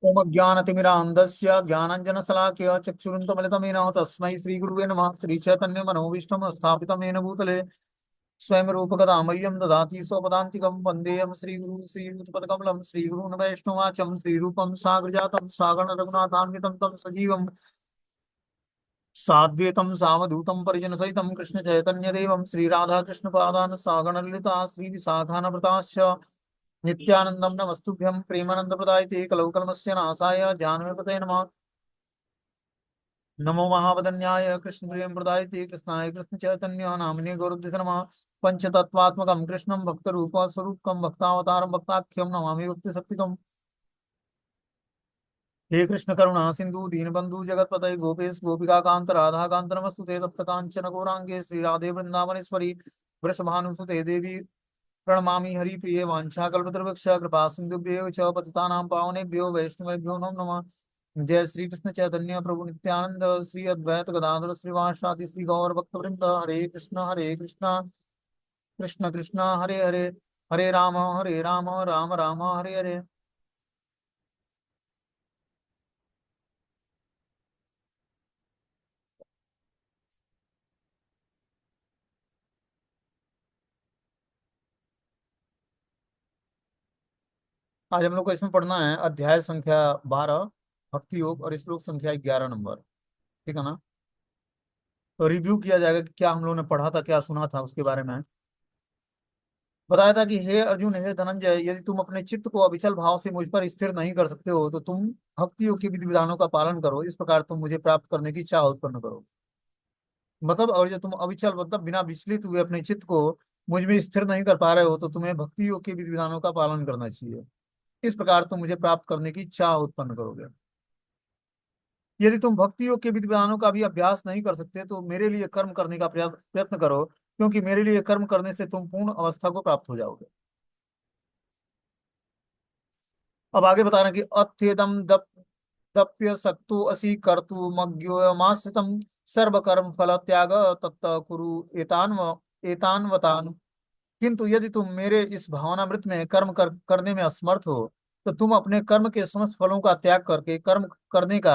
ओम ज्ञानतिमिरान्धस्य ज्ञानाञ्जनशलाकया चक्षुरुन्मिलितमेन तस्मै श्रीगुरुवे नमः। श्रीचैतन्यमनोभीष्टं स्थापितं येन भूतले स्वयं रूपकदा मह्यं ददाति स्वपदान्तिकं। वन्देऽहं श्रीगुरुं श्रीयुतपदकमलं श्रीगुरून् वैष्णवाचं श्रीरूपं साग्रजातं सागण रघुनाथान्वितं तं सजीवं साद्वैतं सावधूतं परिजनसहितं कृष्णचैतन्यदेवं श्रीराधाकृष्णपादान् सागण ललिता श्रीविशाखान्विताश्च नित्यानंदम नमस्तुभ्यं प्रेमानंद प्रदायते कलौ कलमस्य नाशाय जानवीपते नमः। नमो महावदन्याय कृष्ण प्रियं प्रदायते कृष्णाय कृष्ण चैतन्य नामिने गौरद्विष नमः। पंचतत्वात्मकं कृष्णं भक्त रूप स्वरूपकं भक्तावतारं भक्ताख्यं नमामि भक्ति शक्तिकम्। हे कृष्ण करुणा सिंधु दीनबंधु जगतपते गोपेश गोपिका कांत राधा कांत नमस्तुते तप्त कांचन गौरांगे श्री राधे वृंदावनेश्वरी वृषभानुसुते देवी प्रणमामि हरिप्रिये वाञ्छाकल्पतरुवृक्ष कृपा सिन्धुभ्यो च पतितानां पावनेभ्यो वैष्णवेभ्यो नमो नमः। जय श्री कृष्ण चैतन्य प्रभु नित्यानंद श्री अद्वैत गदाधर श्रीवासादि श्री गौर भक्तवृंद। हरे कृष्ण कृष्ण कृष्ण हरे हरे, हरे राम राम राम हरे हरे। आज हम लोग को इसमें पढ़ना है अध्याय संख्या 12 भक्ति योग और श्लोक संख्या 11 नंबर। ठीक है ना। तो रिव्यू किया जाएगा कि क्या हम लोगों ने पढ़ा था, क्या सुना था उसके बारे में। बताया था कि हे अर्जुन हे धनंजय, यदि तुम अपने चित्त को अविचल भाव से मुझ पर स्थिर नहीं कर सकते हो तो तुम भक्तियों के विधि विधानों का पालन करो, इस प्रकार तुम मुझे प्राप्त करने की चाह उत्पन्न करो। मतलब और जो तुम अविचल मतलब बिना विचलित हुए अपने चित्त को मुझ में स्थिर नहीं कर पा रहे हो तो तुम्हें भक्तियों के विधि विधानों का पालन करना चाहिए। इस प्रकार तुम मुझे प्राप्त करने की चाह उत्पन्न करोगे। यदि तुम भक्तियों के विधि विधानों का भी अभ्यास नहीं कर सकते तो मेरे लिए कर्म करने का प्रयत्न करो, क्योंकि मेरे लिए कर्म करने से तुम पूर्ण अवस्था को प्राप्त हो जाओगे। अब आगे बता रहे हैं कि अत्यदम दप्य सक्तु असि कर्तु मज्ञोयमाश्रितम सर्व कर्म फल त्याग तत्त कुरु एतान्वतान। किंतु यदि तुम मेरे इस भावनामृत में करने में असमर्थ हो तो तुम अपने कर्म के समस्त फलों का त्याग करके कर्म करने का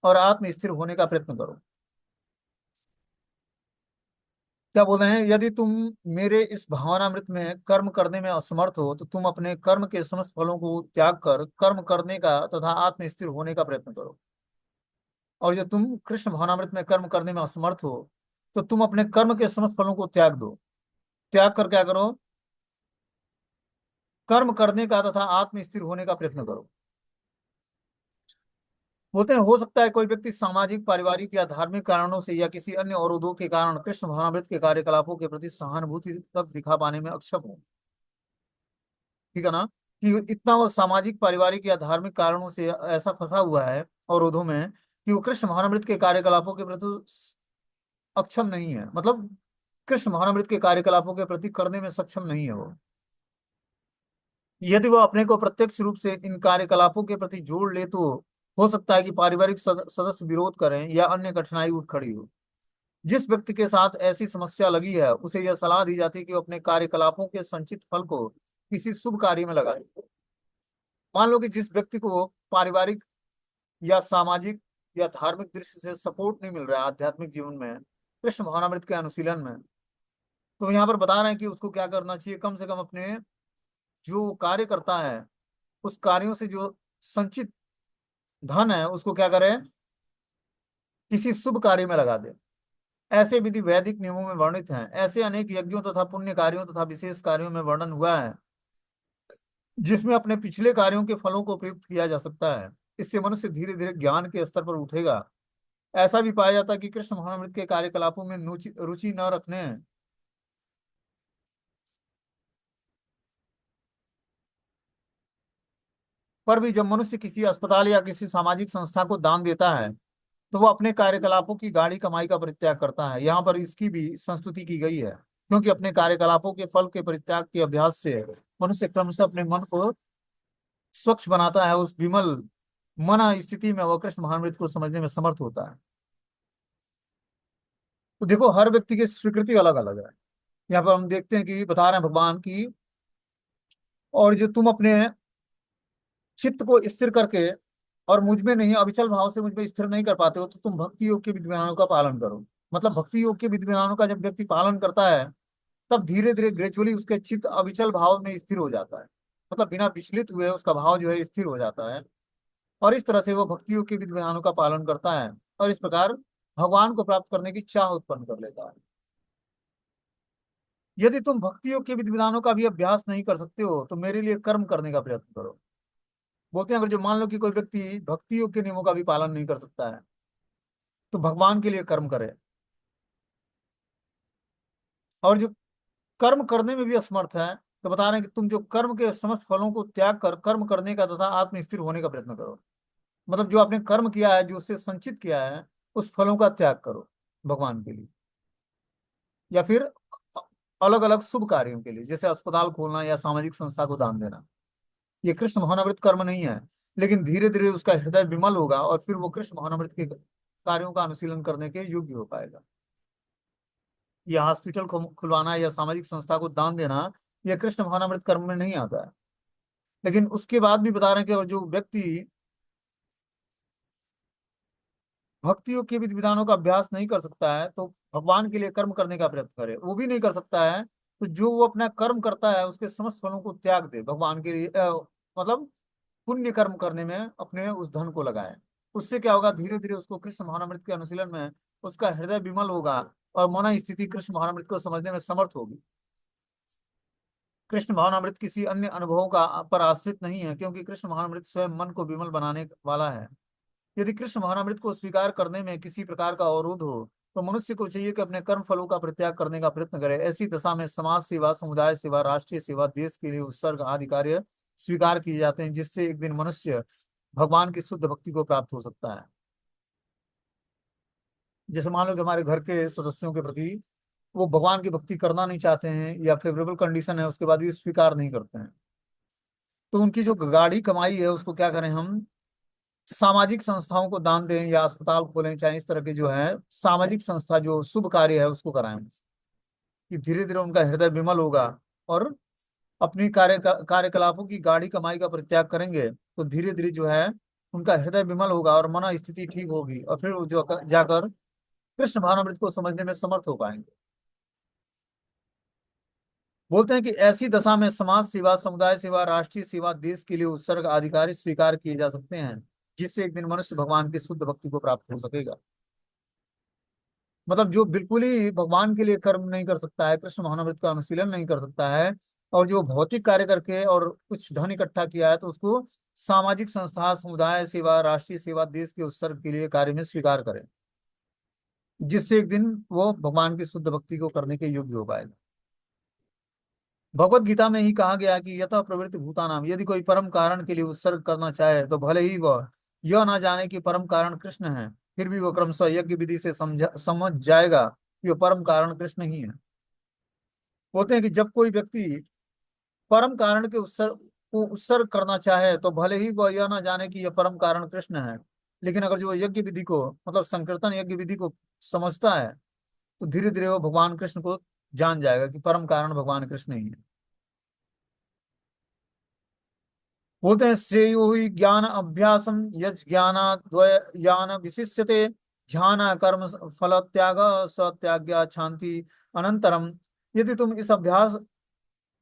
और आत्म स्थिर होने का प्रयत्न करो। क्या बोल रहे हैं, यदि तुम मेरे इस भावनामृत में कर्म करने में असमर्थ हो तो तुम अपने कर्म के समस्त फलों को त्याग कर कर्म करने का तथा आत्म स्थिर होने का प्रयत्न करो। और जो तुम कृष्ण भावनामृत में कर्म करने में असमर्थ हो तो तुम अपने कर्म के समस्त फलों को त्याग दो। त्याग कर क्या करो, कर्म करने का तथा आत्म स्थिर होने का प्रयत्न करो। बोलते हैं हो सकता है कोई व्यक्ति सामाजिक पारिवारिक या धार्मिक कारणों से या किसी अन्य अवरोधों के कारण कृष्ण भावनामृत के कार्यकलापों के प्रति सहानुभूति तक दिखा पाने में अक्षम हो। ठीक है ना। कि इतना वो सामाजिक पारिवारिक या धार्मिक कारणों से ऐसा फंसा हुआ है अवरोधों में कि वो कृष्ण भावनामृत के कार्यकलापों के प्रति अक्षम नहीं है। मतलब कृष्ण भावनामृत के कार्यकलापों के प्रति करने में सक्षम नहीं है वो। यदि वो अपने को प्रत्यक्ष रूप से इन कार्यकलापों के प्रति जोड़ ले तो हो सकता है कि पारिवारिक सदस्य विरोध करें या अन्य कठिनाई उठ खड़ी हो। जिस व्यक्ति के साथ ऐसी समस्या लगी है उसे यह सलाह दी जाती है कि वो अपने कार्यकलापों के संचित फल को किसी शुभ कार्य में लगाए। मान लो कि जिस व्यक्ति को पारिवारिक या सामाजिक या धार्मिक दृष्टि से सपोर्ट नहीं मिल रहा है आध्यात्मिक जीवन में कृष्ण भावनामृत के अनुशीलन में, तो यहाँ पर बता रहे हैं कि उसको क्या करना चाहिए। कम से कम अपने जो कार्य करता है उस कार्यों से जो संचित धन है उसको क्या करें, किसी शुभ कार्य में लगा दे। ऐसे विधि वैदिक नियमों में वर्णित हैं। ऐसे अनेक यज्ञों तथा पुण्य कार्यों तथा विशेष कार्यों में वर्णन हुआ है जिसमें अपने पिछले कार्यों के फलों को प्रयुक्त किया जा सकता है। इससे मनुष्य धीरे धीरे ज्ञान के स्तर पर उठेगा। ऐसा भी पाया जाता है कि कृष्ण महामृत के कार्यकलापों में रुचि न रखने पर भी जब मनुष्य किसी अस्पताल या किसी सामाजिक संस्था को दान देता है तो वो अपने कार्यकलापों की गाढ़ी कमाई का परित्याग करता है। यहाँ पर इसकी भी संस्तुति की गई है, क्योंकि अपने कार्यकलापों के फल के परित्याग के अभ्यास से मनुष्य क्रमशः अपने मन को स्वच्छ बनाता है। उस विमल मन स्थिति में वह कृष्ण महामृत को समझने में समर्थ होता है। तो देखो हर व्यक्ति की स्वीकृति अलग अलग है। यहाँ पर हम देखते हैं कि बता रहे हैं भगवान की, और जो तुम अपने चित्त को स्थिर करके और मुझ में नहीं, अविचल भाव से मुझ में स्थिर नहीं कर पाते हो, तो तुम भक्ति योग के विधि विधानों का पालन करो। मतलब भक्ति योग के विधि विधानों का जब व्यक्ति पालन करता है, तब धीरे धीरे ग्रेजुअली उसके चित्त अविचल भाव में स्थिर हो जाता है। मतलब बिना विचलित हुए उसका भाव जो है स्थिर हो जाता है। और इस तरह से वो भक्ति योग के विधि विधानों का पालन करता है, और इस प्रकार भगवान को प्राप्त करने की चाह उत्पन्न कर लेता है। यदि तुम भक्ति योग के विधि विधानों का भी अभ्यास नहीं कर सकते हो, तो मेरे लिए कर्म करने का प्रयत्न करो। बोलते हैं, अगर जो मान लो कि कोई व्यक्ति भक्ति योग के नियमों का भी पालन नहीं कर सकता है, तो भगवान के लिए कर्म करे। और जो कर्म करने में भी असमर्थ है, तो बता रहे हैं कि तुम जो कर्म के समस्त फलों को त्याग कर कर्म करने का तथा आत्मस्थिर होने का प्रयत्न करो। मतलब जो आपने कर्म किया है, जो उससे संचित किया है, उस फलों का त्याग करो भगवान के लिए। या फिर अलग अलग शुभ कार्यों के लिए, जैसे अस्पताल खोलना या सामाजिक संस्था को दान देना। ये कृष्ण भावनामृत कर्म नहीं है, लेकिन धीरे धीरे उसका हृदय विमल होगा, और फिर वो कृष्ण भावनामृत के कार्यों का अनुशीलन करने के योग्य हो पाएगा। या हॉस्पिटल खुलवाना या सामाजिक संस्था को दान देना, यह कृष्ण भावनामृत कर्म में नहीं आता है। लेकिन उसके बाद भी बता रहे हैं कि अगर जो व्यक्ति भक्ति योग के विधि विधानों का अभ्यास नहीं कर सकता है, तो भगवान के लिए कर्म करने का प्रयत्न करे। वो भी नहीं कर सकता है, तो जो वो अपना कर्म करता है उसके समस्त फलों को त्याग दे भगवान के लिए, मतलब पुण्य कर्म करने में अपने उस धन को लगाए। उससे क्या होगा, धीरे धीरे उसको कृष्ण भावनामृत के अनुशीलन में उसका हृदय विमल होगा, और मन स्थिति कृष्ण भावनामृत को समझने में समर्थ होगी। कृष्ण भावनामृत किसी अन्य अनुभवों का पर आश्रित नहीं है, क्योंकि कृष्ण भावनामृत स्वयं मन को विमल बनाने वाला है। यदि कृष्ण भावनामृत को स्वीकार करने में किसी प्रकार का अवरोध हो, तो मनुष्य को चाहिए कि अपने कर्म फलों का परित्याग करने का प्रयत्न करे। ऐसी दशा में समाज सेवा, समुदाय सेवा, राष्ट्रीय सेवा, देश के लिए उत्सर्ग आदि कार्य स्वीकार किए जाते हैं, जिससे एक दिन मनुष्य भगवान की शुद्ध भक्ति को प्राप्त हो सकता है। जैसे मान लो कि हमारे घर के सदस्यों के प्रति वो भगवान की भक्ति करना नहीं चाहते हैं, या फेवरेबल कंडीशन है, उसके बाद भी स्वीकार नहीं करते हैं, तो उनकी जो गाढ़ी कमाई है उसको क्या करें हम, सामाजिक संस्थाओं को दान दें या अस्पताल खोलें, चाहे इस तरह के जो है सामाजिक संस्था जो शुभ कार्य है उसको कराएं उनसे। कि धीरे धीरे उनका हृदय विमल होगा, और अपनी कार्यकलापों की गाढ़ी कमाई का परित्याग करेंगे, तो धीरे धीरे जो है उनका हृदय विमल होगा और मन स्थिति ठीक होगी, और फिर वो जो जाकर कृष्ण भावनामृत को समझने में समर्थ हो पाएंगे। बोलते हैं कि ऐसी दशा में समाज सेवा, समुदाय सेवा, राष्ट्रीय सेवा, देश के लिए उत्सर्ग आदि कार्य स्वीकार किए जा सकते हैं, जिससे एक दिन मनुष्य भगवान की शुद्ध भक्ति को प्राप्त हो सकेगा। मतलब जो बिल्कुल ही भगवान के लिए कर्म नहीं कर सकता है, कृष्ण भावनामृत का अनुशीलन नहीं कर सकता है, और जो भौतिक कार्य करके और कुछ धन इकट्ठा किया है, तो उसको सामाजिक संस्था, समुदाय सेवा, राष्ट्रीय सेवा, देश के उत्सर्ग के लिए कार्य में स्वीकार करें, जिससे एक दिन वो भगवान की शुद्ध भक्ति को करने के योग्य हो पाएगा। भगवत गीता में ही कहा गया है कि यतः प्रवृत्ति भूतानाम, यदि कोई परम कारण के लिए उत्सर्ग करना चाहे, तो भले ही वह यह ना जाने कि परम कारण कृष्ण है, फिर भी वह क्रमशः यज्ञ विधि से समझ जाएगा कि वह परम कारण कृष्ण ही है। बोलते हैं कि जब कोई व्यक्ति परम कारण के उत्सर्ग करना चाहे, तो भले ही वह यह ना जाने कि यह परम कारण कृष्ण है, लेकिन अगर जो यज्ञ विधि को, मतलब संकीर्तन यज्ञ विधि को समझता है, तो धीरे धीरे वो भगवान कृष्ण को जान जाएगा कि परम कारण भगवान कृष्ण ही है। बोलते हैं, श्रेयो ही ज्ञान अभ्यासम यज ज्ञान विशिष्यते, ध्यान कर्म फल त्याग सत्याज्ञा शांति अनंतरम। यदि तुम इस अभ्यास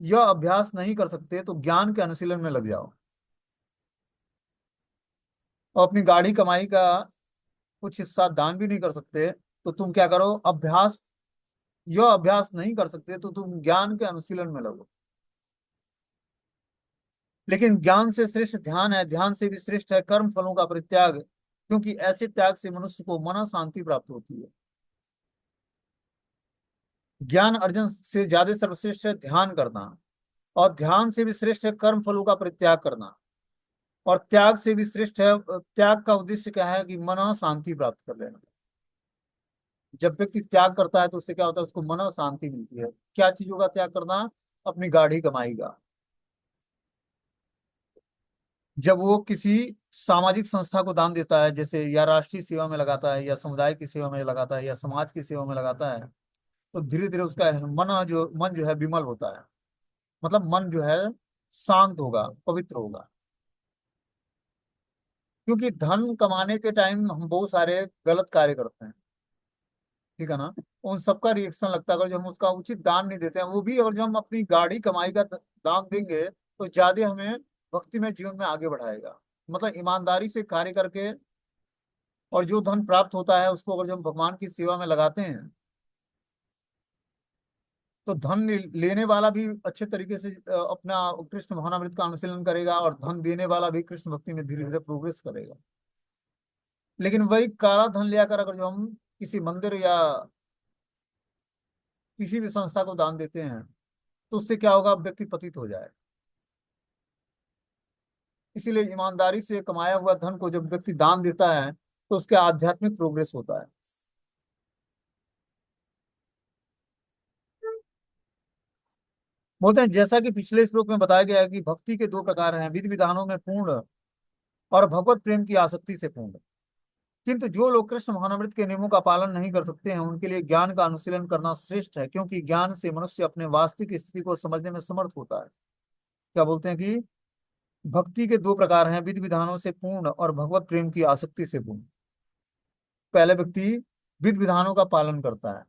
यह अभ्यास नहीं कर सकते, तो ज्ञान के अनुशीलन में लग जाओ, और अपनी गाढ़ी कमाई का कुछ हिस्सा दान भी नहीं कर सकते, तो तुम क्या करो, अभ्यास यह अभ्यास नहीं कर सकते, तो तुम ज्ञान के अनुशीलन में लगो। लेकिन ज्ञान से श्रेष्ठ ध्यान है, ध्यान से भी श्रेष्ठ है कर्म फलों का परित्याग, क्योंकि ऐसे त्याग से मनुष्य को मन शांति प्राप्त होती है। ज्ञान अर्जन से ज्यादा सर्वश्रेष्ठ है ध्यान करना, और ध्यान से भी श्रेष्ठ है कर्म फलों का परित्याग करना, और त्याग से भी श्रेष्ठ है, त्याग का उद्देश्य क्या है कि मन शांति प्राप्त कर लेना। जब व्यक्ति त्याग करता है, तो उससे क्या होता है, उसको मन शांति मिलती है। क्या चीजों का त्याग करना, अपनी गाढ़ी कमाई का। जब वो किसी सामाजिक संस्था को दान देता है, जैसे या राष्ट्रीय सेवा में लगाता है, या समुदाय की सेवा में लगाता है, या समाज की सेवा में लगाता है, तो धीरे धीरे उसका मन जो है विमल होता है। मतलब मन जो है शांत होगा, पवित्र होगा। क्योंकि धन कमाने के टाइम हम बहुत सारे गलत कार्य करते हैं, ठीक है ना। उन सबका रिएक्शन लगता है, अगर जो हम उसका उचित दान नहीं देते हैं, वो भी अगर जो हम अपनी गाढ़ी कमाई का दान देंगे तो ज्यादा हमें भक्ति में जीवन में आगे बढ़ाएगा। मतलब ईमानदारी से कार्य करके और जो धन प्राप्त होता है उसको अगर जो हम भगवान की सेवा में लगाते हैं तो धन लेने वाला भी अच्छे तरीके से अपना कृष्ण भावनामृत का अनुशीलन करेगा और धन देने वाला भी कृष्ण भक्ति में धीरे धीरे प्रोग्रेस करेगा। लेकिन वही काला धन ले आकर अगर जो हम किसी मंदिर या किसी भी संस्था को दान देते हैं तो उससे क्या होगा, व्यक्ति पतित हो जाए। इसीलिए ईमानदारी से कमाया हुआ धन को जब व्यक्ति दान देता है तो उसके आध्यात्मिक प्रोग्रेस होता है। बोलते हैं जैसा कि पिछले श्लोक में बताया गया है कि भक्ति के दो प्रकार हैं, विधि विधानों में पूर्ण और भगवत प्रेम की आसक्ति से पूर्ण। किंतु जो लोग कृष्ण भावनामृत के नियमों का पालन नहीं कर सकते हैं उनके लिए ज्ञान का अनुशीलन करना श्रेष्ठ है, क्योंकि ज्ञान से मनुष्य अपने वास्तविक स्थिति को समझने में समर्थ होता है। क्या बोलते हैं कि भक्ति के दो प्रकार हैं, विधि विधानों से पूर्ण और भगवत प्रेम की आसक्ति से पूर्ण। पहले व्यक्ति विधि विधानों का पालन करता है,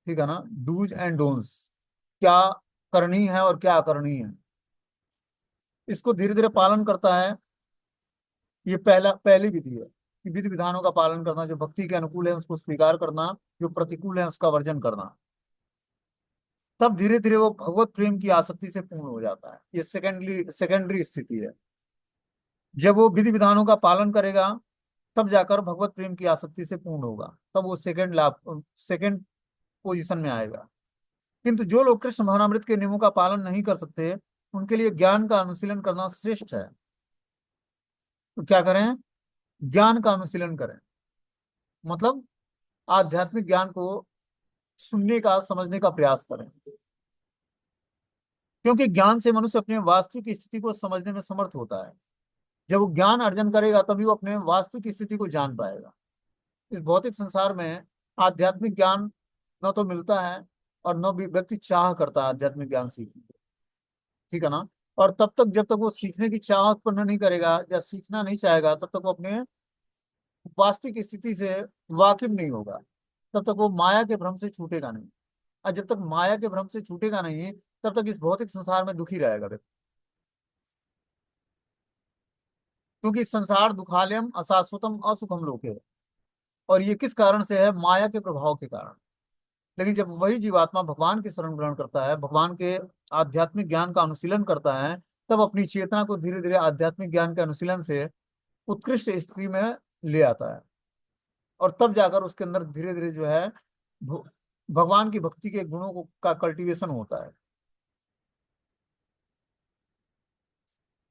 ठीक है ना, डूज एंड डोंट्स, क्या करनी है और क्या अकरनी है, इसको धीरे धीरे पालन करता है। ये पहली विधि है कि विधि विधानों का पालन करना, जो भक्ति के अनुकूल है उसको स्वीकार करना, जो प्रतिकूल है उसका वर्जन करना। तब धीरे धीरे वो भगवत प्रेम की आसक्ति से पूर्ण हो जाता है। ये सेकेंडरी स्थिति है। जब वो विधि विधानों का पालन करेगा तब जाकर भगवत प्रेम की आसक्ति से पूर्ण होगा, तब वो सेकेंड पोजीशन में आएगा। किंतु जो लोग कृष्ण भावनामृत के नियमों का पालन नहीं कर सकते उनके लिए ज्ञान का अनुशीलन करना श्रेष्ठ है। तो क्या करें, ज्ञान का अनुशीलन करें, मतलब आध्यात्मिक ज्ञान को सुनने का समझने का प्रयास करें, क्योंकि ज्ञान से मनुष्य अपने वास्तविक स्थिति को समझने में समर्थ होता है। जब वो ज्ञान अर्जन करेगा तभी वो अपने वास्तविक स्थिति को जान पाएगा। इस भौतिक संसार में आध्यात्मिक ज्ञान न तो मिलता है और न भी व्यक्ति चाह करता है आध्यात्मिक ज्ञान सीखने की, ठीक है ना। और तब तक जब तक वो सीखने की चाह उत्पन्न नहीं करेगा या सीखना नहीं चाहेगा तब तक वो अपने वास्तविक स्थिति से वाकिफ नहीं होगा, तब तक वो माया के भ्रम से छूटेगा नहीं। और जब तक माया के भ्रम से छूटेगा नहीं तब तक इस भौतिक संसार में दुखी रहेगा व्यक्ति। क्योंकि संसार दुखालयम अशाश्वतम असुखम लोके है, और ये किस कारण से है, माया के प्रभाव के कारण। लेकिन जब वही जीवात्मा भगवान की शरण ग्रहण करता है, भगवान के आध्यात्मिक ज्ञान का अनुशीलन करता है, तब अपनी चेतना को धीरे धीरे आध्यात्मिक ज्ञान के अनुशीलन से उत्कृष्ट स्थिति में ले आता है। और तब जाकर उसके अंदर धीरे धीरे जो है भ- भगवान की भक्ति के गुणों को का कल्टीवेशन होता है।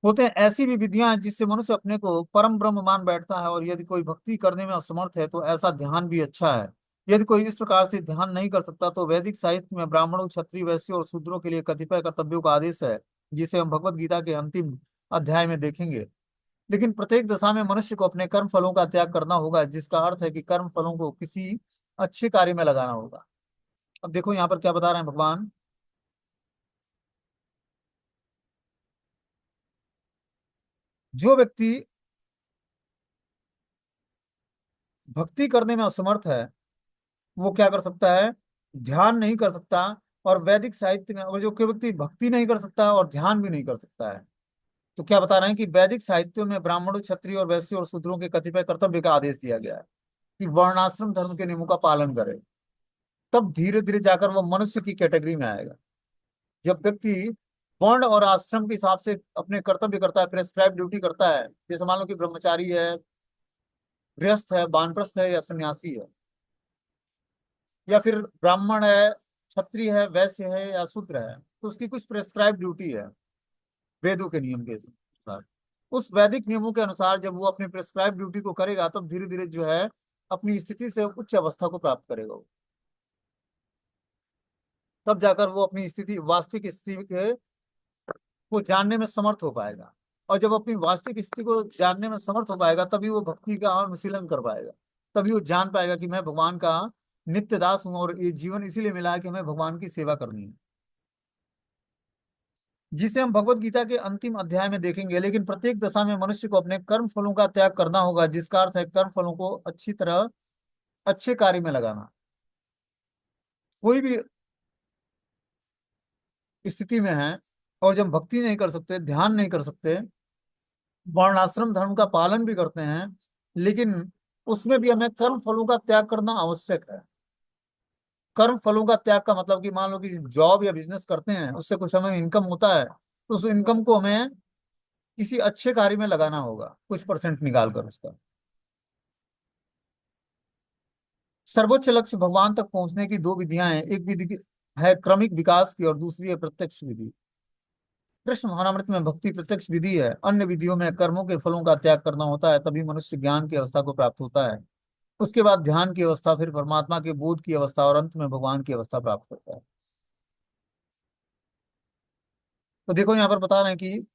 होते हैं ऐसी भी विधियां हैं जिससे मनुष्य अपने को परम ब्रह्म मान बैठता है, और यदि कोई भक्ति करने में असमर्थ है तो ऐसा ध्यान भी अच्छा है। यदि कोई इस प्रकार से ध्यान नहीं कर सकता तो वैदिक साहित्य में ब्राह्मणों, क्षत्रिय, वैश्यों और शूद्रों के लिए कतिपय कर्तव्यों का आदेश है, जिसे हम भगवत गीता के अंतिम अध्याय में देखेंगे। लेकिन प्रत्येक दशा में मनुष्य को अपने कर्म फलों का त्याग करना होगा, जिसका अर्थ है कि कर्म फलों को किसी अच्छे कार्य में लगाना होगा। अब देखो यहाँ पर क्या बता रहे हैं भगवान। जो व्यक्ति भक्ति करने में असमर्थ है वो क्या कर सकता है, ध्यान नहीं कर सकता। और वैदिक साहित्य में अगर जो कोई व्यक्ति भक्ति नहीं कर सकता और ध्यान भी नहीं कर सकता है, तो क्या बता रहे हैं कि वैदिक साहित्यों में ब्राह्मणों, क्षत्रिय और वैश्य और शूद्रों के कतिपय कर्तव्य का आदेश दिया गया है कि वर्णाश्रम धर्म के नियमों का पालन करे। तब धीरे धीरे जाकर वो मनुष्य की कैटेगरी में आएगा। जब व्यक्ति वर्ण और आश्रम के हिसाब से अपने कर्तव्य करता है, प्रेस्क्राइब ड्यूटी करता है, जैसे मान लो कि ब्रह्मचारी है, गृहस्थ है, वानप्रस्थ है या सन्यासी है, या फिर ब्राह्मण है, क्षत्रिय है, वैश्य है या शूद्र है, तो उसकी कुछ प्रेस्क्राइब ड्यूटी है वेदों के नियम के अनुसार। उस वैदिक नियमों के अनुसार जब वो अपनी प्रेस्क्राइब ड्यूटी को करेगा तब धीरे धीरे जो है अपनी स्थिति से उच्च अवस्था को प्राप्त करेगा वो। तब जाकर वो अपनी स्थिति, वास्तविक स्थिति के को जानने में समर्थ हो पाएगा। और जब अपनी वास्तविक स्थिति को जानने में समर्थ हो पाएगा तभी वो भक्ति का अनुशीलन कर पाएगा। तभी वो जान पाएगा कि मैं भगवान का नित्य दास हूँ और ये जीवन इसीलिए मिला है कि हमें भगवान की सेवा करनी है। जिसे हम भगवत गीता के अंतिम अध्याय में देखेंगे। लेकिन प्रत्येक दशा में मनुष्य को अपने कर्म फलों का त्याग करना होगा, जिसका अर्थ है कर्म फलों को अच्छी तरह अच्छे कार्य में लगाना। कोई भी स्थिति में है और जब भक्ति नहीं कर सकते, ध्यान नहीं कर सकते, वर्णाश्रम धर्म का पालन भी करते हैं, लेकिन उसमें भी हमें कर्म फलों का त्याग करना आवश्यक है। कर्म फलों का त्याग का मतलब कि मान लो कि जॉब या बिजनेस करते हैं, उससे कुछ हमें इनकम होता है, तो उस इनकम को हमें किसी अच्छे कार्य में लगाना होगा, कुछ परसेंट निकाल कर उसका। सर्वोच्च लक्ष्य भगवान तक पहुंचने की दो विधियां हैं। एक विधि है क्रमिक विकास की और दूसरी है प्रत्यक्ष विधि। कृष्ण भावनामृत में भक्ति प्रत्यक्ष विधि है। अन्य विधियों में कर्मों के फलों का त्याग करना होता है, तभी मनुष्य ज्ञान की अवस्था को प्राप्त होता है। उसके बाद ध्यान की अवस्था, फिर परमात्मा के बोध की अवस्था और अंत में भगवान की अवस्था प्राप्त करता है। तो देखो यहाँ पर बता रहे हैं कि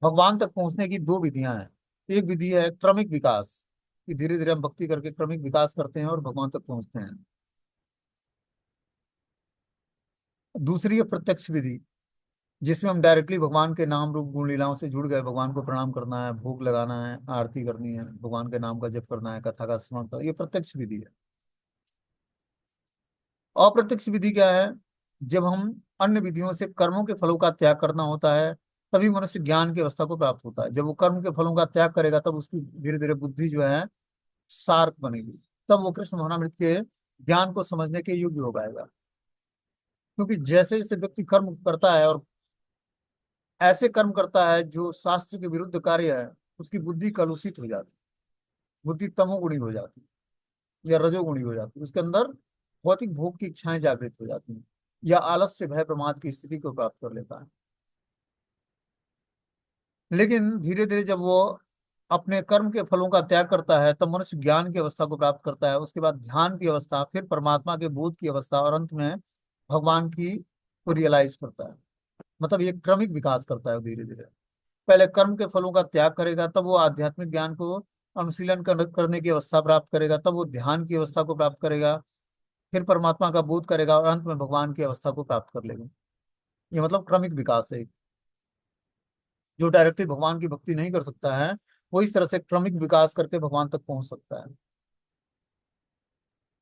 भगवान तक पहुंचने की दो विधियां हैं। एक विधि है क्रमिक विकास, कि धीरे धीरे हम भक्ति करके क्रमिक विकास करते हैं और भगवान तक पहुंचते हैं। दूसरी है प्रत्यक्ष विधि, जिसमें हम डायरेक्टली भगवान के नाम रूप गुण लीलाओं से जुड़ गए, भगवान को प्रणाम करना है, भोग लगाना है, आरती करनी है, भगवान के नाम का जप करना है, कथा का श्रवण करना, ये प्रत्यक्ष विधि है। अप्रत्यक्ष विधि क्या है? जब हम अन्य विधियों से कर्मों के फलों का त्याग करना होता है, तभी मनुष्य ज्ञान की अवस्था को प्राप्त होता है। जब वो कर्म के फलों का त्याग करेगा, तब उसकी धीरे धीरे बुद्धि जो है सार्क बनेगी, तब वो कृष्ण भवनामृत के ज्ञान को समझने के योग्य हो पाएगा। क्योंकि जैसे जैसे व्यक्ति कर्म करता है और ऐसे कर्म करता है जो शास्त्र के विरुद्ध कार्य है, उसकी बुद्धि कलुषित हो जाती, बुद्धि तमोगुणी हो जाती या रजोगुणी हो जाती, उसके अंदर भौतिक भोग की इच्छाएं जागृत हो जाती हैं, या आलस्य भय प्रमाद की स्थिति को प्राप्त कर लेता है। लेकिन धीरे धीरे जब वो अपने कर्म के फलों का त्याग करता है, तब मनुष्य ज्ञान की अवस्था को प्राप्त करता है। उसके बाद ध्यान की अवस्था, फिर परमात्मा के बोध की अवस्था और अंत में भगवान की को रियलाइज करता है। मतलब ये क्रमिक विकास करता है धीरे धीरे। पहले कर्म के फलों का त्याग करेगा, तब वो आध्यात्मिक ज्ञान को अनुशीलन करने की अवस्था प्राप्त करेगा, तब वो ध्यान की अवस्था को प्राप्त करेगा, फिर परमात्मा का बोध करेगा और अंत में भगवान की अवस्था को प्राप्त कर लेगा। ये मतलब क्रमिक विकास है। जो डायरेक्टली भगवान की भक्ति नहीं कर सकता है, वो इस तरह से क्रमिक विकास करके भगवान तक पहुंच सकता है।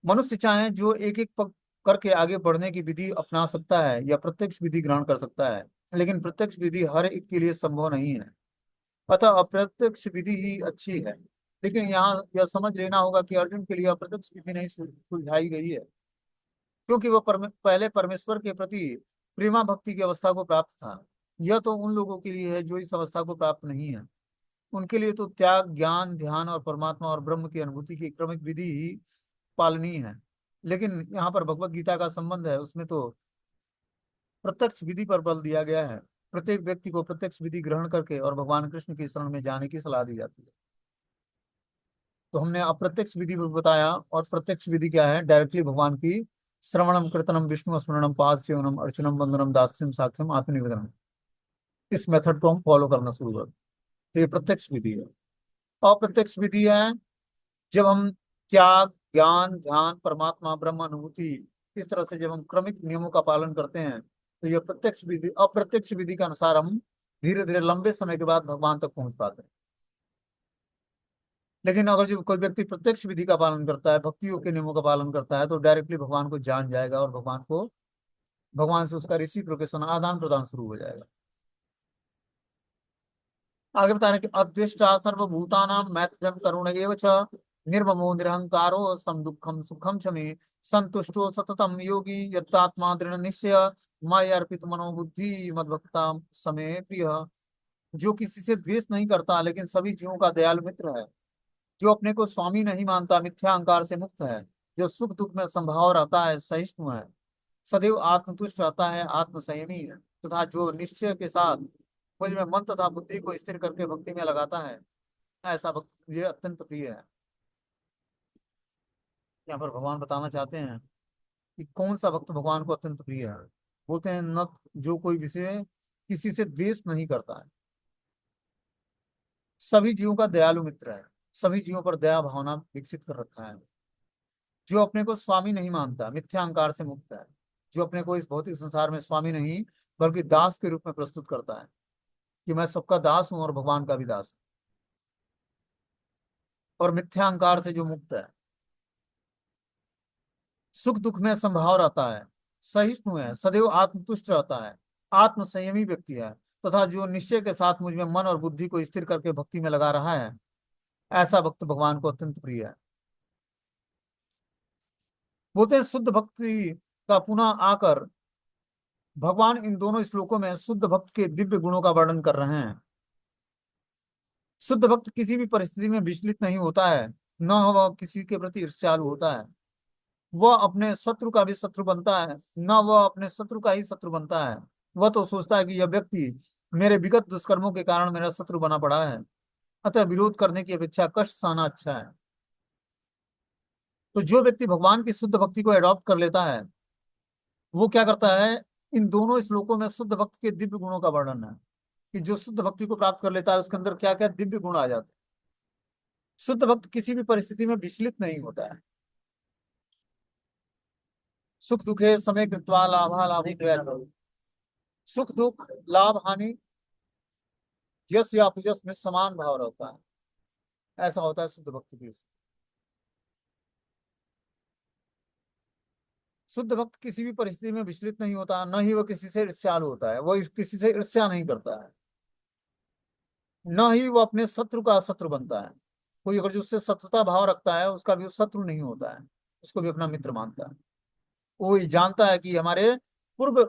मनुष्य चाहे जो एक एक पग करके आगे बढ़ने की विधि अपना सकता है या प्रत्यक्ष विधि ग्रहण कर सकता है, लेकिन प्रत्यक्ष विधि हर एक के लिए संभव नहीं है। अतः अप्रत्यक्ष विधि ही अच्छी है। लेकिन यहाँ यह समझ लेना होगा कि अर्जुन के लिए अप्रत्यक्ष विधि नहीं सुलझाई गई है, क्योंकि वो पहले परमेश्वर के प्रति प्रेमा भक्ति की अवस्था को प्राप्त था। यह तो उन लोगों के लिए है जो इस अवस्था को प्राप्त नहीं है। उनके लिए तो त्याग, ज्ञान, ध्यान और परमात्मा और ब्रह्म की अनुभूति की क्रमिक विधि ही पालनीय है। लेकिन यहाँ पर भगवत गीता का संबंध है, उसमें तो प्रत्यक्ष विधि पर बल दिया गया है। प्रत्येक व्यक्ति को प्रत्यक्ष विधि ग्रहण करके और भगवान कृष्ण की शरण में जाने की सलाह दी जाती है। तो हमने अप्रत्यक्ष विधि भी बताया, और प्रत्यक्ष विधि क्या है? डायरेक्टली भगवान की श्रवणम कीर्तनम विष्णु स्मरणम पाद सेवनम अर्चनम वंदनम दास्यम साख्यम आत्मनिवेदनम, इस मेथड को हम फॉलो करना शुरू कर। तो ये प्रत्यक्ष विधि है। अप्रत्यक्ष विधि है जब हम त्याग, ज्ञान, ध्यान, परमात्मा, ब्रह्म अनुभूति, इस तरह से जब हम क्रमिक नियमों का पालन करते हैं, तो यह प्रत्यक्ष विधि। अप्रत्यक्ष विधि के अनुसार हम धीरे धीरे लंबे समय के बाद भगवान तक पहुंच पाते हैं। लेकिन अगर जो कोई व्यक्ति प्रत्यक्ष विधि का पालन करता है, भक्तियों के नियमों का पालन करता है, तो डायरेक्टली भगवान को जान जाएगा और भगवान से उसका रिसिप्रोकेशन, आदान प्रदान शुरू हो जाएगा। आगे बता रहे हैं कि अद्वेष्टा सर्वभूतानां मैत्रं करुण एव च, निर्ममो निरहंकारो सम दुःखम सुखम च मे, संतुष्टो सततम योगी यत्तात्मा दृढ़ निश्चय, मयि अर्पित मनोबुद्धि मद्भक्ता समे प्रिय। जो किसी से द्वेष नहीं करता, लेकिन सभी जीवों का दयालु मित्र है, जो अपने को स्वामी नहीं मानता, मिथ्या अहंकार से मुक्त है, जो सुख दुख में संभाव रहता है, सहिष्णु है, सदैव आत्मतुष्ट रहता है, आत्मसंयमी है, तथा जो निश्चय के साथ मुझ में मन तथा बुद्धि को स्थिर करके भक्ति में लगाता है, ऐसा भक्त ये अत्यंत प्रिय है। यहाँ पर भगवान बताना चाहते हैं कि कौन सा भक्त भगवान को अत्यंत प्रिय है। बोलते हैं न, जो कोई विषय किसी से द्वेष नहीं करता है, सभी जीवों का दयालु मित्र है, सभी जीवों पर दया भावना विकसित कर रखा है, जो अपने को स्वामी नहीं मानता, मिथ्या अहंकार से मुक्त है, जो अपने को इस भौतिक संसार में स्वामी नहीं बल्कि दास के रूप में प्रस्तुत करता है कि मैं सबका दास हूं और भगवान का भी दास हूं, और मिथ्या अहंकार से जो मुक्त है, सुख दुख में संभाव रहता है, सहिष्णु है, सदैव आत्मतुष्ट रहता है, आत्म संयमी व्यक्ति है, तथा जो निश्चय के साथ मुझ में मन और बुद्धि को स्थिर करके भक्ति में लगा रहा है, ऐसा भक्त भगवान को अत्यंत प्रिय है। बोलते हैं शुद्ध भक्ति का पुनः आकर भगवान इन दोनों श्लोकों में शुद्ध भक्त के दिव्य गुणों का वर्णन कर रहे हैं। शुद्ध भक्त किसी भी परिस्थिति में विचलित नहीं होता है, न वह किसी के प्रति ईर्ष्यालु होता है, वह अपने शत्रु का भी शत्रु बनता है, न वह अपने शत्रु का ही शत्रु बनता है। वह तो सोचता है कि यह व्यक्ति मेरे विगत दुष्कर्मों के कारण मेरा शत्रु बना पड़ा है, अतः विरोध करने की अपेक्षा कष्ट सहना अच्छा है। तो जो व्यक्ति भगवान की शुद्ध भक्ति को एडॉप्ट कर लेता है, वो क्या करता है, इन दोनों श्लोकों में शुद्ध भक्त के दिव्य गुणों का वर्णन है कि जो शुद्ध भक्ति को प्राप्त कर लेता है उसके अंदर क्या क्या दिव्य गुण आ जाते हैं। शुद्ध भक्त किसी भी परिस्थिति में विचलित नहीं होता है। सुख दुखे समय कृत्वा लाभा लाभी द्वैत। सुख दुख लाभ हानि यश या अपयश में समान भाव रहता है, ऐसा होता है शुद्ध भक्ति की। शुद्ध भक्त किसी भी परिस्थिति में विचलित नहीं होता, न ही वह किसी से ईर्ष्यालु होता है, वह किसी से ईर्ष्या नहीं करता है, न ही वह अपने शत्रु का शत्रु बनता है। कोई अगर जो उससे शत्रुता भाव रखता है उसका भी वो शत्रु नहीं होता है, उसको भी अपना मित्र मानता है। वो ये जानता है कि हमारे पूर्व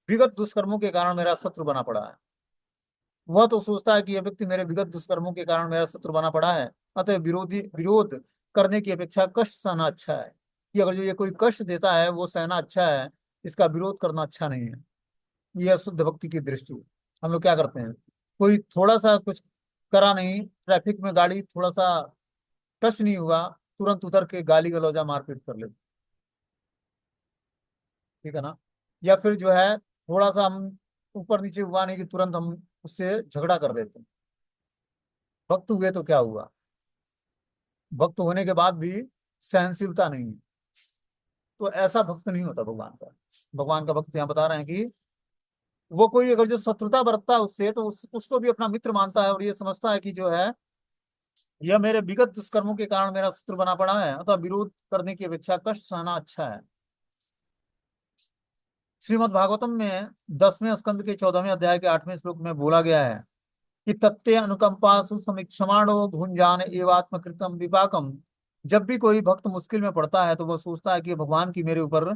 विगत दुष्कर्मों के कारण मेरा शत्रु बना पड़ा है। वह तो सोचता है कि यह व्यक्ति मेरे विगत दुष्कर्मों के कारण मेरा शत्रु बना पड़ा है, अतः विरोध करने की अपेक्षा कष्ट सहना अच्छा है। कि अगर जो ये कोई कष्ट देता है वो सहना अच्छा है, इसका विरोध करना अच्छा नहीं है। यह शुद्ध भक्ति की दृष्टि है। हम लोग क्या करते हैं, कोई थोड़ा सा कुछ करा नहीं, ट्रैफिक में गाड़ी थोड़ा सा टच नहीं हुआ, तुरंत उतर के गाली गलौजा मारपीट कर लेते, ठीक है ना। या फिर जो है थोड़ा सा हम ऊपर नीचे हुआ नहीं कि तुरंत हम उससे झगड़ा कर देते हैं। भक्त हुए तो क्या हुआ, भक्त होने के बाद भी सहनशीलता नहीं है, तो ऐसा भक्त नहीं होता भगवान का। भगवान का भक्त यहाँ बता रहे हैं कि वो कोई अगर जो शत्रुता बरतता है उससे, तो उसको भी अपना मित्र मानता है और ये समझता है कि जो है यह मेरे विगत दुष्कर्मों के कारण मेरा शत्रु बना पड़ा है, अतः विरोध करने की अपेक्षा कष्ट सहना अच्छा है। श्रीमद् भागवतम में 10वें स्कंद के 14वें अध्याय के 8वें श्लोक में बोला गया है कि तत्ते अनुकंपासु समीक्षमाणो भुंजान एवात्मकृतम विपाकम। जब भी कोई भक्त मुश्किल में पड़ता है तो वह सोचता है कि भगवान की मेरे ऊपर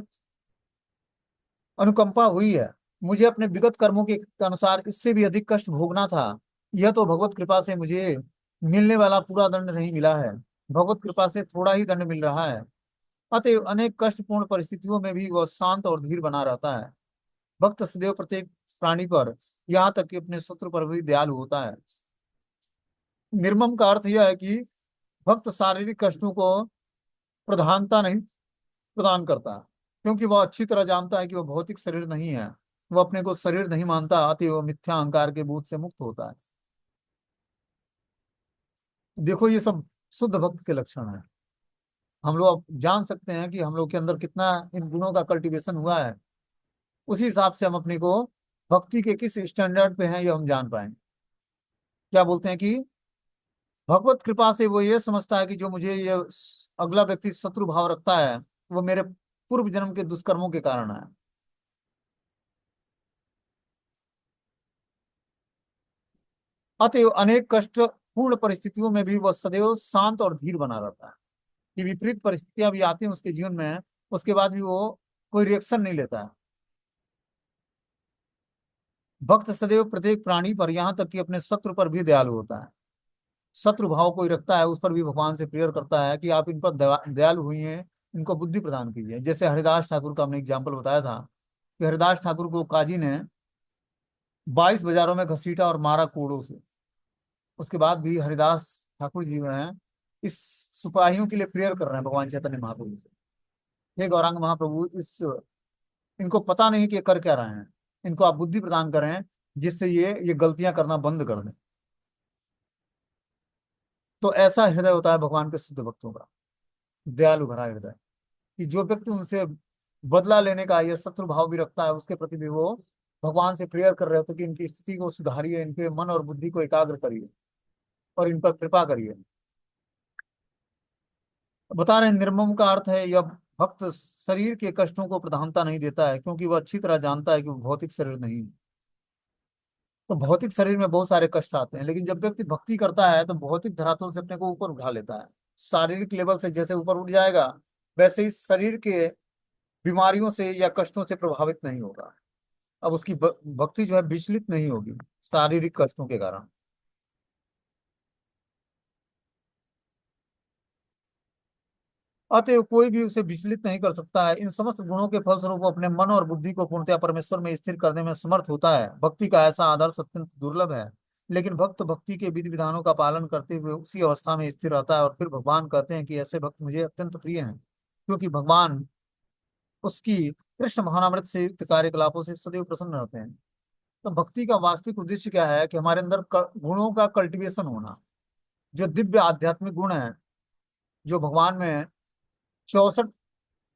अनुकंपा हुई है, मुझे अपने विगत कर्मों के अनुसार इससे भी अधिक कष्ट भोगना था, यह तो भगवत कृपा से मुझे मिलने वाला पूरा दंड नहीं मिला है, भगवत कृपा से थोड़ा ही दंड मिल रहा है। अतएव अनेक कष्टपूर्ण परिस्थितियों में भी वह शांत और धीर बना रहता है। भक्त सदैव प्रत्येक प्राणी पर, यहाँ तक कि अपने शत्रु पर भी दयालु होता है। निर्मम का अर्थ यह है कि भक्त शारीरिक कष्टों को प्रधानता नहीं प्रदान करता, क्योंकि वह अच्छी तरह जानता है कि वह भौतिक शरीर नहीं है, वह अपने को शरीर नहीं मानता, अतः वह मिथ्या अहंकार के बोझ से मुक्त होता है। देखो ये सब शुद्ध भक्त के लक्षण है। हम लोग अब जान सकते हैं कि हम लोग के अंदर कितना इन गुणों का कल्टीवेशन हुआ है, उसी हिसाब से हम अपने को भक्ति के किस स्टैंडर्ड पे हैं ये हम जान पाएंगे। क्या बोलते हैं कि भगवत कृपा से वो ये समझता है कि जो मुझे ये अगला व्यक्ति शत्रु भाव रखता है वो मेरे पूर्व जन्म के दुष्कर्मों के कारण है। अतएव अनेक कष्ट पूर्ण परिस्थितियों में भी वह सदैव शांत और धीर बना रहता है। कि विपरीत परिस्थितियां भी आती हैं उसके जीवन में, उसके बाद भी वो कोई रिएक्शन नहीं लेता है। भक्त सदैव प्रत्येक प्राणी पर, यहाँ तक कि अपने शत्रु पर भी दयालु होता है। शत्रु भाव कोई रखता है उस पर भी भगवान से प्रेयर करता है कि आप इन पर दयालु हुई हैं, इनको बुद्धि प्रदान कीजिए। जैसे हरिदास ठाकुर का हमने एग्जाम्पल बताया था कि हरिदास ठाकुर को काजी ने 22 बाजारों में घसीटा और मारा कोड़ों से, उसके बाद भी हरिदास ठाकुर जी जो हैं इस सिपाहियों के लिए प्रेयर कर रहे हैं भगवान चैतन्य महाप्रभु से। हे गौरांग महाप्रभु, इस इनको पता नहीं कि ये कर क्या रहे हैं, इनको आप बुद्धि प्रदान करें जिससे ये गलतियां करना बंद कर दें। तो ऐसा हृदय होता है भगवान के शुद्ध भक्तों का, दयालु भरा हृदय, कि जो व्यक्ति उनसे बदला लेने का या शत्रु भाव भी रखता है उसके प्रति भी वो भगवान से प्रेयर कर रहे हो तो कि इनकी स्थिति को सुधारिए, इनके मन और बुद्धि को एकाग्र करिए और इन पर कृपा करिए। बता रहे हैं, निर्मम का अर्थ है यह भक्त शरीर के कष्टों को प्रधानता नहीं देता है, क्योंकि वह अच्छी तरह जानता है कि वो भौतिक शरीर नहीं है। तो भौतिक शरीर में बहुत सारे कष्ट आते हैं, लेकिन जब व्यक्ति भक्ति करता है तो भौतिक धरातल से अपने को ऊपर उठा लेता है। शारीरिक लेवल से जैसे ऊपर उठ जाएगा, वैसे ही शरीर के बीमारियों से या कष्टों से प्रभावित नहीं होगा। अब उसकी भक्ति जो है विचलित नहीं होगी शारीरिक कष्टों के कारण। अतएव कोई भी उसे विचलित नहीं कर सकता है। इन समस्त गुणों के फलस्वरूप वो अपने मन और बुद्धि को पूर्णतया परमेश्वर में स्थिर करने में समर्थ होता है। भक्ति का ऐसा आदर्श अत्यंत दुर्लभ है, लेकिन भक्त भक्ति के विधि विधानों का पालन करते हुए उसी अवस्था में स्थिर रहता है, और फिर भगवान कहते हैं कि ऐसे भक्त मुझे अत्यंत प्रिय हैं, क्योंकि भगवान उसकी कृष्ण भावनामृत से युक्त कार्यकलापों से सदैव प्रसन्न रहते हैं। तो भक्ति का वास्तविक उद्देश्य क्या है कि हमारे अंदर गुणों का कल्टीवेशन होना। जो दिव्य आध्यात्मिक गुण है, जो भगवान में 64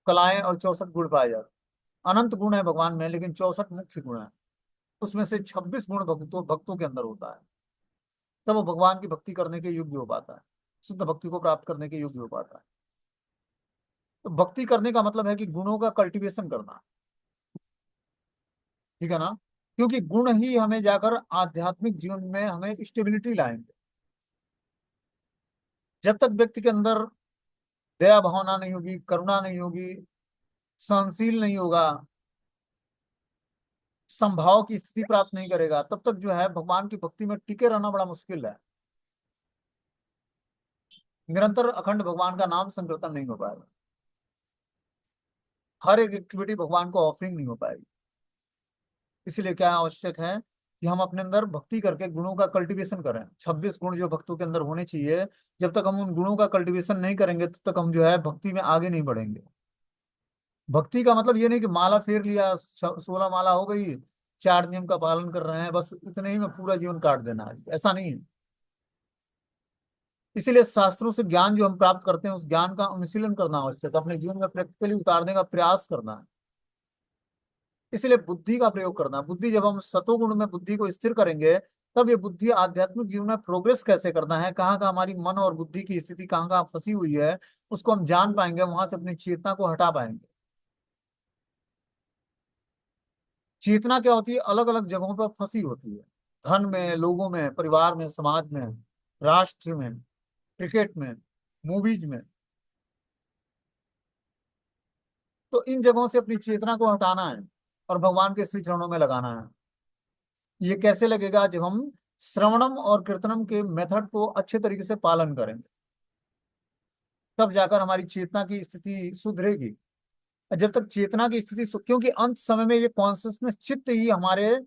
कलाएं और 64 गुण पाए जाते हैं। अनंत गुण है भगवान में, लेकिन 64 मुख्य गुण है। उसमें से 26 गुण भक्तों के अंदर होता है। तब वो भगवान की भक्ति करने के योग्य हो पाता है, शुद्ध भक्ति को प्राप्त करने के योग्य हो पाता है। तो भक्ति करने का मतलब है कि गुणों का कल्टीवेशन करना। ठीक है ना? क्योंकि गुण ही हमें जाकर आध्यात्मिक जीवन में हमें स्टेबिलिटी लाएंगे। जब तक व्यक्ति के अंदर दया भावना नहीं होगी, करुणा नहीं होगी, सहनशील नहीं होगा, समभाव की स्थिति प्राप्त नहीं करेगा, तब तक जो है भगवान की भक्ति में टिके रहना बड़ा मुश्किल है। निरंतर अखंड भगवान का नाम संकीर्तन नहीं हो पाएगा। हर एक एक्टिविटी भगवान को ऑफरिंग नहीं हो पाएगी। इसलिए क्या आवश्यक है कि हम अपने अंदर भक्ति करके गुणों का कल्टीवेशन करें। 26 गुण जो भक्तों के अंदर होने चाहिए, जब तक हम उन गुणों का कल्टीवेशन नहीं करेंगे तब तक हम जो है भक्ति में आगे नहीं बढ़ेंगे। भक्ति का मतलब ये नहीं कि माला फेर लिया, 16 माला हो गई, 4 नियम का पालन कर रहे हैं, बस इतने ही में पूरा जीवन काट देना है, ऐसा नहीं है। इसीलिए शास्त्रों से ज्ञान जो हम प्राप्त करते हैं, उस ज्ञान का अनुशीलन करना आवश्यक है, अपने जीवन में प्रैक्टिकली उतारने का प्रयास करना है। इसलिए बुद्धि का प्रयोग करना। बुद्धि, जब हम सतोगुण में बुद्धि को स्थिर करेंगे, तब ये बुद्धि आध्यात्मिक जीवन में प्रोग्रेस कैसे करना है, कहाँ कहाँ हमारी मन और बुद्धि की स्थिति कहाँ कहाँ फंसी हुई है, उसको हम जान पाएंगे, वहां से अपनी चेतना को हटा पाएंगे। चेतना क्या होती है? अलग अलग जगहों पर फंसी होती है। धन में, लोगों में, परिवार में, समाज में, राष्ट्र में, क्रिकेट में, मूवीज में। तो इन जगहों से अपनी चेतना को हटाना है और भगवान के श्री चरणों में लगाना है। ये कैसे लगेगा? जब हम श्रवणम और कीर्तनम के मेथड को अच्छे तरीके से पालन करेंगे, तब जाकर हमारी चेतना की स्थिति सुधरेगी। जब तक चेतना की स्थिति क्योंकि अंत समय में ये कॉन्सियसनेस चित्त ही हमारे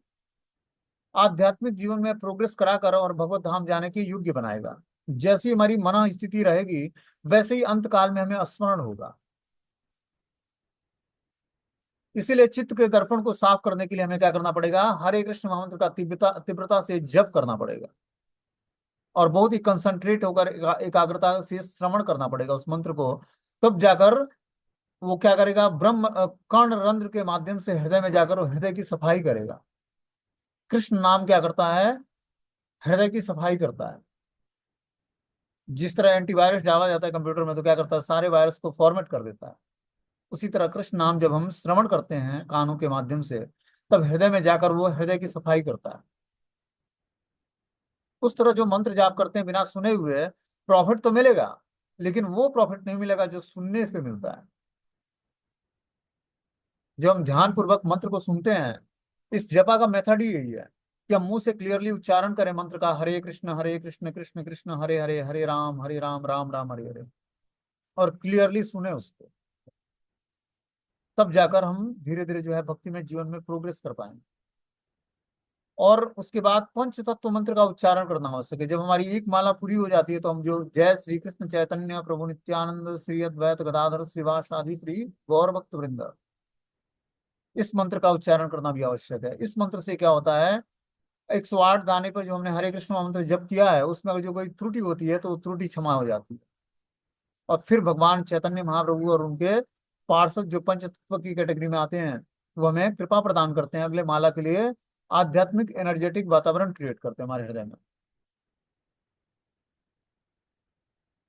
आध्यात्मिक जीवन में प्रोग्रेस कराकर और भगवत धाम जाने के योग्य बनाएगा। जैसी हमारी मन स्थिति रहेगी, वैसे ही अंत काल में हमें स्मरण होगा। इसीलिए चित्त के दर्पण को साफ करने के लिए हमें क्या करना पड़ेगा? हरे कृष्ण महामंत्र का तीव्रता से जप करना पड़ेगा, और बहुत ही कंसंट्रेट होकर एकाग्रता से श्रवण करना पड़ेगा उस मंत्र को। तब जाकर वो क्या करेगा? ब्रह्म कर्ण रंध्र के माध्यम से हृदय में जाकर वो हृदय की सफाई करेगा। कृष्ण नाम क्या करता है? हृदय की सफाई करता है। जिस तरह एंटीवायरस डाला जाता है कंप्यूटर में, तो क्या करता है? सारे वायरस को फॉर्मेट कर देता है। उसी तरह कृष्ण नाम जब हम श्रवण करते हैं कानों के माध्यम से, तब हृदय में जाकर वो हृदय की सफाई करता है। उस तरह जो मंत्र जाप करते हैं बिना सुने हुए, प्रॉफिट तो मिलेगा, लेकिन वो प्रॉफिट नहीं मिलेगा जो सुनने से मिलता है। जब हम ध्यान पूर्वक मंत्र को सुनते हैं, इस जपा का मेथड ही यही है कि हम मुंह से क्लियरली उच्चारण करें मंत्र का, हरे कृष्ण कृष्ण कृष्ण हरे हरे, हरे राम राम राम हरे हरे, और क्लियरली सुने उसको। तब जाकर हम धीरे धीरे जो है भक्ति में जीवन में प्रोग्रेस कर पाएंगे। और उसके बाद पंच तत्व मंत्र का उच्चारण करना आवश्यक है। जब हमारी एक माला पूरी हो जाती है, तो हम जो जय श्री कृष्ण चैतन्य प्रभु नित्यानंद श्री अद्वैत गदाधर श्रीवासादि श्री गौर भक्त वृंद, इस मंत्र का उच्चारण करना भी आवश्यक है। इस मंत्र से क्या होता है? 108 दाने पर जो हमने हरे कृष्ण मंत्र जप किया है, उसमें अगर जो कोई त्रुटि होती है तो वो त्रुटि क्षमा हो जाती है। और फिर भगवान चैतन्य महाप्रभु और उनके पार्षद जो पंच तत्व की कैटेगरी में आते हैं, वो हमें कृपा प्रदान करते हैं, अगले माला के लिए आध्यात्मिक एनर्जेटिक वातावरण क्रिएट करते हैं हमारे हृदय में।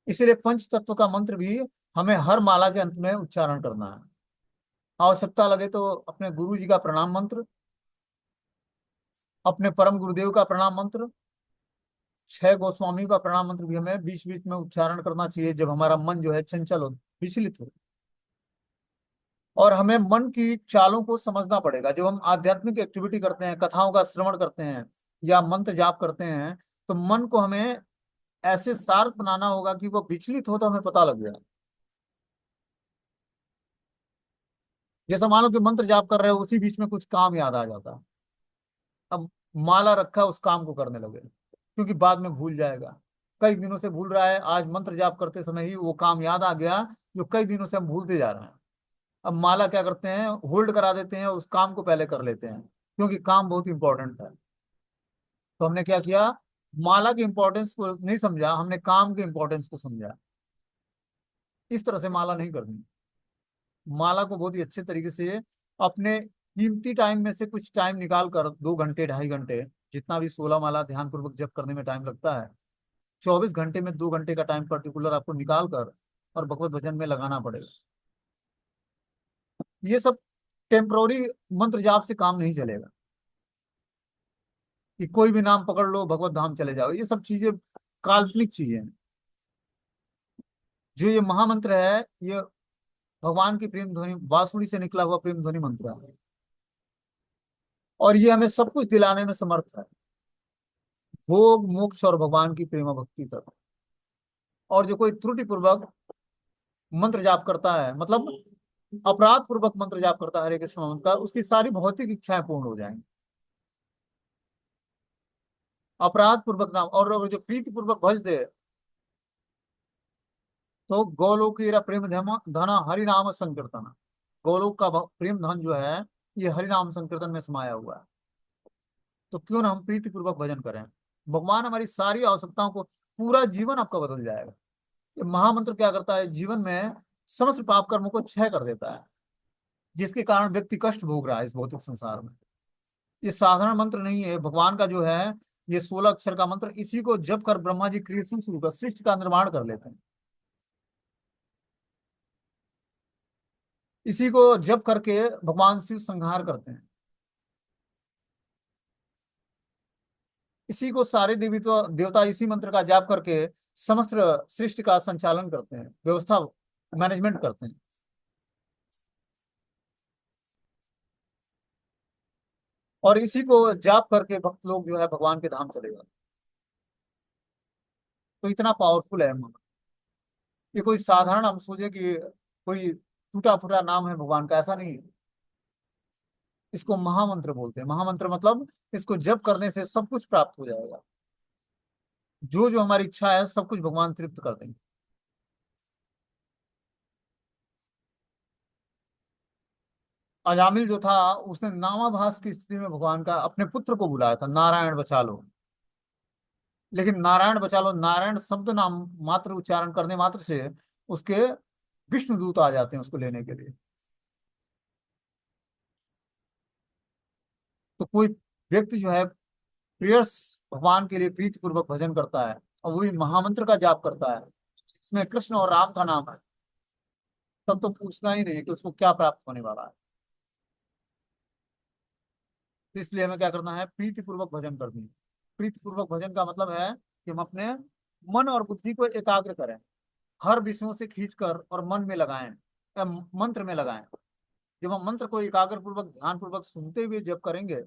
इसीलिए पंच तत्व का मंत्र भी हमें हर माला के अंत में उच्चारण करना है। आवश्यकता लगे तो अपने गुरु जी का प्रणाम मंत्र, अपने परम गुरुदेव का प्रणाम मंत्र, छह गोस्वामी का प्रणाम मंत्र भी हमें बीच बीच में उच्चारण करना चाहिए जब हमारा मन जो है चंचल हो, विचलित हो। और हमें मन की चालों को समझना पड़ेगा। जब हम आध्यात्मिक एक्टिविटी करते हैं, कथाओं का श्रवण करते हैं या मंत्र जाप करते हैं, तो मन को हमें ऐसे शार्प बनाना होगा कि वो विचलित हो तो हमें पता लग जाए। जैसा मान लो कि मंत्र जाप कर रहे हो, उसी बीच में कुछ काम याद आ जाता है, अब माला रखा उस काम को करने लगे, क्योंकि बाद में भूल जाएगा। कई दिनों से भूल रहा है, आज मंत्र जाप करते समय ही वो काम याद आ गया जो कई दिनों से हम भूलते जा रहे हैं। अब माला क्या करते हैं, होल्ड करा देते हैं, उस काम को पहले कर लेते हैं, क्योंकि काम बहुत इंपॉर्टेंट है। तो हमने क्या किया, माला के इंपॉर्टेंस को नहीं समझा, हमने काम के इंपॉर्टेंस को समझा। इस तरह से माला नहीं करनी। माला को बहुत ही अच्छे तरीके से अपने कीमती टाइम में से कुछ टाइम निकाल कर, 2 घंटे 2.5 घंटे, जितना भी 16 माला ध्यान पूर्वक जप करने में टाइम लगता है, 24 घंटे में 2 घंटे का टाइम पर्टिकुलर आपको निकाल कर और भगवत भजन में लगाना पड़ेगा। ये सब टेम्पोरी मंत्र जाप से काम नहीं चलेगा कि कोई भी नाम पकड़ लो भगवत धाम चले जाओ, ये सब चीजें काल्पनिक चीजें हैं। जो ये महामंत्र है, ये भगवान की प्रेम ध्वनि, बांसुरी से निकला हुआ प्रेम ध्वनि मंत्र है, और ये हमें सब कुछ दिलाने में समर्थ है, भोग मोक्ष और भगवान की प्रेम भक्ति तक। और जो कोई त्रुटि पूर्वक मंत्र जाप करता है, मतलब अपराध पूर्वक मंत्र जाप करता है हरे कृष्ण मंत्र का, उसकी सारी भौतिक इच्छाएं पूर्ण हो जाएंगी। अपराध पूर्वक नाम, और जो प्रीति पूर्वक भज दे, तो गोलोक प्रेम धना हरि नाम संकीर्तन, गोलोक का प्रेम धन जो है, ये हरि नाम संकीर्तन में समाया हुआ है। तो क्यों ना हम प्रीति पूर्वक भजन करें, भगवान हमारी सारी आवश्यकताओं को, पूरा जीवन आपका बदल जाएगा। ये महामंत्र क्या करता है, जीवन में समस्त पाप कर्मों को क्षय कर देता है, जिसके कारण व्यक्ति कष्ट भोग रहा है इस भौतिक संसार में। ये साधारण मंत्र नहीं है, भगवान का जो है ये 16 अक्षर का मंत्र, इसी को जप कर ब्रह्मा जी क्रिएशन शुरू कर, सृष्टि का निर्माण कर लेते हैं। इसी को जप करके भगवान शिव संहार करते हैं। इसी को सारे देवी तो देवता इसी मंत्र का जाप करके समस्त सृष्टि का संचालन करते हैं, व्यवस्था मैनेजमेंट करते हैं। और इसी को जाप करके भक्त लोग जो है भगवान के धाम चले जाते हैं। तो इतना पावरफुल है मंत्र। ये कोई साधारण हम सोचे कि कोई टूटा फूटा नाम है भगवान का, ऐसा नहीं है। इसको महामंत्र बोलते हैं। महामंत्र मतलब इसको जप करने से सब कुछ प्राप्त हो जाएगा, जो जो हमारी इच्छा है सब कुछ भगवान तृप्त कर देंगे। अजामिल जो था, उसने नामाभास की स्थिति में भगवान का, अपने पुत्र को बुलाया था, नारायण बचा लो। लेकिन नारायण बचा लो, नारायण शब्द नाम मात्र उच्चारण करने मात्र से उसके विष्णु दूत आ जाते हैं उसको लेने के लिए। तो कोई व्यक्ति जो है प्रेयर्स, भगवान के लिए प्रीति पूर्वक भजन करता है, और वो भी महामंत्र का जाप करता है, इसमें कृष्ण और राम का नाम है, तब तो पूछना ही नहीं कि उसको क्या प्राप्त होने वाला है। तो इसलिए हमें क्या करना है, प्रीति पूर्वक भजन करनी है। प्रीति पूर्वक भजन का मतलब है कि हम अपने मन और बुद्धि को एकाग्र करें, हर विषयों से खींचकर और मन में लगाएं, मंत्र में लगाएं। जब हम मंत्र को एकाग्र पूर्वक ध्यान पूर्वक सुनते हुए जप करेंगे,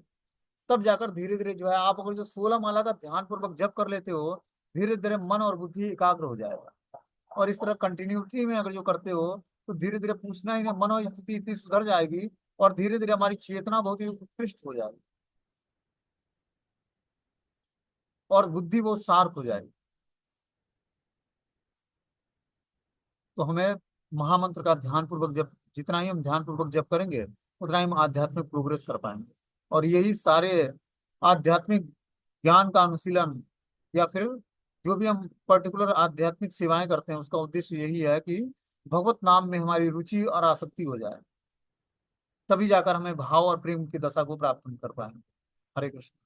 तब जाकर धीरे धीरे जो है, आप अगर जो 16 माला का ध्यान पूर्वक जप कर लेते हो, धीरे धीरे मन और बुद्धि एकाग्र हो जाएगा। और इस तरह कंटिन्यूटी में अगर जो करते हो, तो धीरे धीरे पूछना ही नहीं, मनो स्थिति इतनी सुधर जाएगी, और धीरे धीरे हमारी चेतना बहुत ही उत्कृष्ट हो जाएगी, और बुद्धि बहुत शार्प हो जाएगी। तो हमें महामंत्र का ध्यान पूर्वक जब, जितना ही हम ध्यान पूर्वक जप करेंगे, उतना ही हम आध्यात्मिक प्रोग्रेस कर पाएंगे। और यही सारे आध्यात्मिक ज्ञान का अनुशीलन, या फिर जो भी हम पर्टिकुलर आध्यात्मिक सेवाएं करते हैं, उसका उद्देश्य यही है कि भगवत नाम में हमारी रुचि और आसक्ति हो जाए। तभी जाकर हमें भाव और प्रेम की दशा को प्राप्त हम कर पाएंगे। हरे कृष्ण।